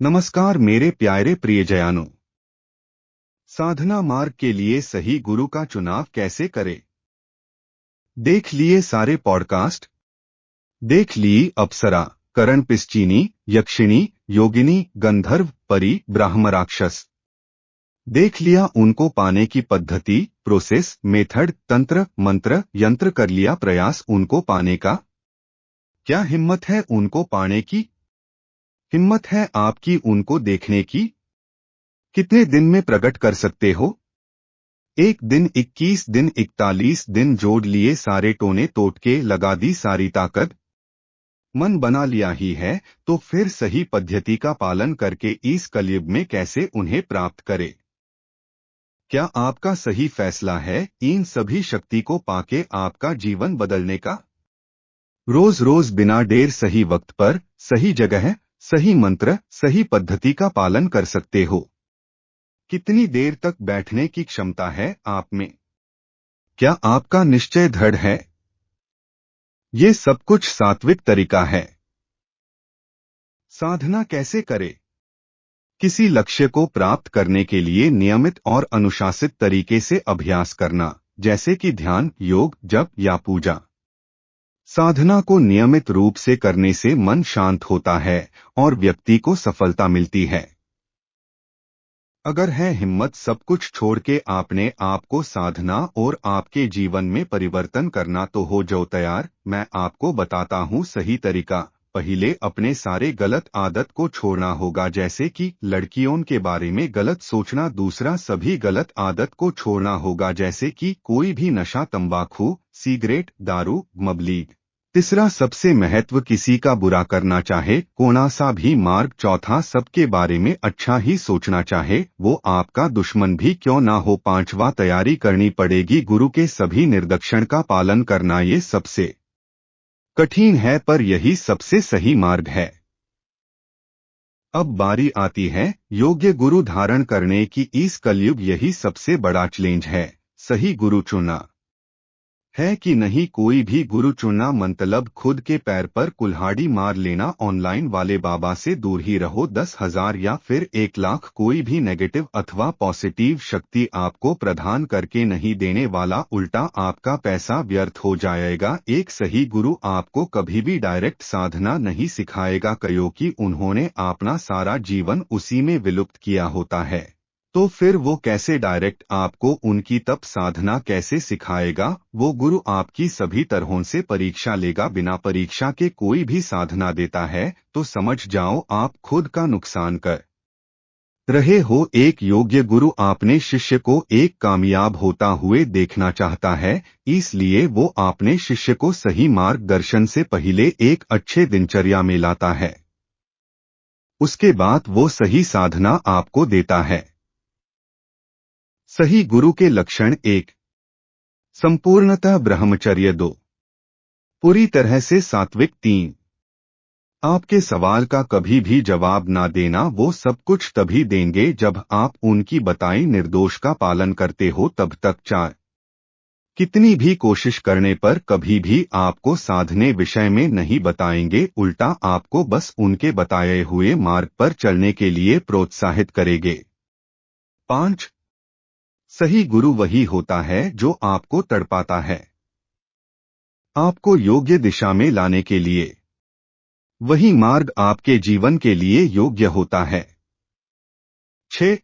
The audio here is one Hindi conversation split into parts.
नमस्कार मेरे प्यारे प्रियजनों। साधना मार्ग के लिए सही गुरु का चुनाव कैसे करें? देख लिए सारे पॉडकास्ट। देख ली अप्सरा, करण पिस्चीनी, यक्षिणी, योगिनी, गंधर्व, परी, ब्राह्म राक्षस। देख लिया उनको पाने की पद्धति, प्रोसेस, मेथड, तंत्र, मंत्र, यंत्र। कर लिया प्रयास उनको पाने का। क्या हिम्मत है उनको पाने की? हिम्मत है आपकी उनको देखने की? कितने दिन में प्रकट कर सकते हो? 1 दिन, 21 दिन, 41 दिन। जोड़ लिए सारे टोने टोटके, लगा दी सारी ताकत। मन बना लिया ही है तो फिर सही पद्धति का पालन करके इस कलयुग में कैसे उन्हें प्राप्त करे? क्या आपका सही फैसला है इन सभी शक्ति को पाके आपका जीवन बदलने का? रोज रोज बिना देर सही वक्त पर, सही जगह, सही मंत्र, सही पद्धति का पालन कर सकते हो। कितनी देर तक बैठने की क्षमता है आप में? क्या आपका निश्चय दृढ़ है? ये सब कुछ सात्विक तरीका है। साधना कैसे करें? किसी लक्ष्य को प्राप्त करने के लिए नियमित और अनुशासित तरीके से अभ्यास करना, जैसे कि ध्यान, योग, जप या पूजा। साधना को नियमित रूप से करने से मन शांत होता है और व्यक्ति को सफलता मिलती है। अगर है हिम्मत सब कुछ छोड़ के आपने आपको साधना और आपके जीवन में परिवर्तन करना तो हो जाओ तैयार। मैं आपको बताता हूँ सही तरीका। पहले अपने सारे गलत आदत को छोड़ना होगा, जैसे कि लड़कियों के बारे में गलत सोचना। दूसरा, सभी गलत आदत को छोड़ना होगा, जैसे कि कोई भी नशा, तंबाकू, सिगरेट, दारू, मबलीग। तीसरा, सबसे महत्व, किसी का बुरा करना चाहे कोना सा भी मार्ग। चौथा, सबके बारे में अच्छा ही सोचना चाहे वो आपका दुश्मन भी क्यों ना हो। पांचवा, तैयारी करनी पड़ेगी गुरु के सभी निर्देशन का पालन करना। ये सबसे कठिन है पर यही सबसे सही मार्ग है। अब बारी आती है योग्य गुरु धारण करने की। इस कलयुग यही सबसे बड़ा चैलेंज है, सही गुरु चुनना। है कि नहीं? कोई भी गुरु चुनना मतलब खुद के पैर पर कुल्हाड़ी मार लेना। ऑनलाइन वाले बाबा से दूर ही रहो। 10,000 या फिर 1,00,000 कोई भी नेगेटिव अथवा पॉजिटिव शक्ति आपको प्रदान करके नहीं देने वाला, उल्टा आपका पैसा व्यर्थ हो जाएगा। एक सही गुरु आपको कभी भी डायरेक्ट साधना नहीं सिखाएगा, क्योंकि उन्होंने अपना सारा जीवन उसी में विलुप्त किया होता है। तो फिर वो कैसे डायरेक्ट आपको उनकी तप साधना कैसे सिखाएगा? वो गुरु आपकी सभी तरहों से परीक्षा लेगा। बिना परीक्षा के कोई भी साधना देता है तो समझ जाओ आप खुद का नुकसान कर रहे हो। एक योग्य गुरु अपने शिष्य को एक कामयाब होता हुए देखना चाहता है, इसलिए वो अपने शिष्य को सही मार्गदर्शन से पहले एक अच्छे दिनचर्या में लाता है। उसके बाद वो सही साधना आपको देता है। सही गुरु के लक्षण: 1. संपूर्णतः ब्रह्मचर्य। 2. पूरी तरह से सात्विक। 3. आपके सवाल का कभी भी जवाब ना देना। वो सब कुछ तभी देंगे जब आप उनकी बताई निर्दोष का पालन करते हो, तब तक। 4. कितनी भी कोशिश करने पर कभी भी आपको साधने विषय में नहीं बताएंगे, उल्टा आपको बस उनके बताए हुए मार्ग पर चलने के लिए प्रोत्साहित करेंगे। 5. सही गुरु वही होता है जो आपको तड़पाता है, आपको योग्य दिशा में लाने के लिए। वही मार्ग आपके जीवन के लिए योग्य होता है। 6.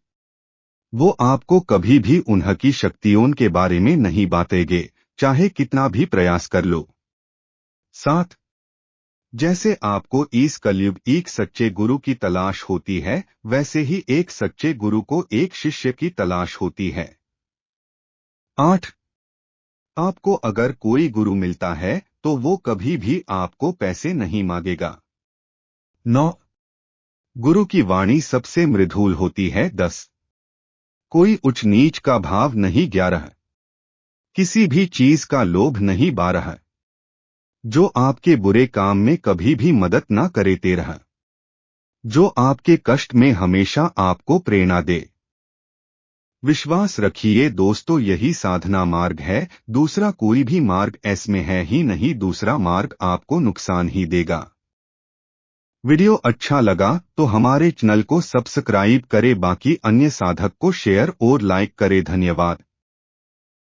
वो आपको कभी भी उनकी शक्तियों के बारे में नहीं बातेंगे, चाहे कितना भी प्रयास कर लो। 7. जैसे आपको इस कलयुग एक सच्चे गुरु की तलाश होती है, वैसे ही एक सच्चे गुरु को एक शिष्य की तलाश होती है। 8. आपको अगर कोई गुरु मिलता है तो वो कभी भी आपको पैसे नहीं मांगेगा। 9. गुरु की वाणी सबसे मृदुल होती है। 10. कोई उच्च नीच का भाव नहीं। 11. किसी भी चीज का लोभ नहीं। 12. जो आपके बुरे काम में कभी भी मदद ना करे। 13. जो आपके कष्ट में हमेशा आपको प्रेरणा दे। विश्वास रखिए दोस्तों, यही साधना मार्ग है। दूसरा कोई भी मार्ग ऐसे में है ही नहीं। दूसरा मार्ग आपको नुकसान ही देगा। वीडियो अच्छा लगा तो हमारे चैनल को सब्सक्राइब करें, बाकी अन्य साधक को शेयर और लाइक करें। धन्यवाद।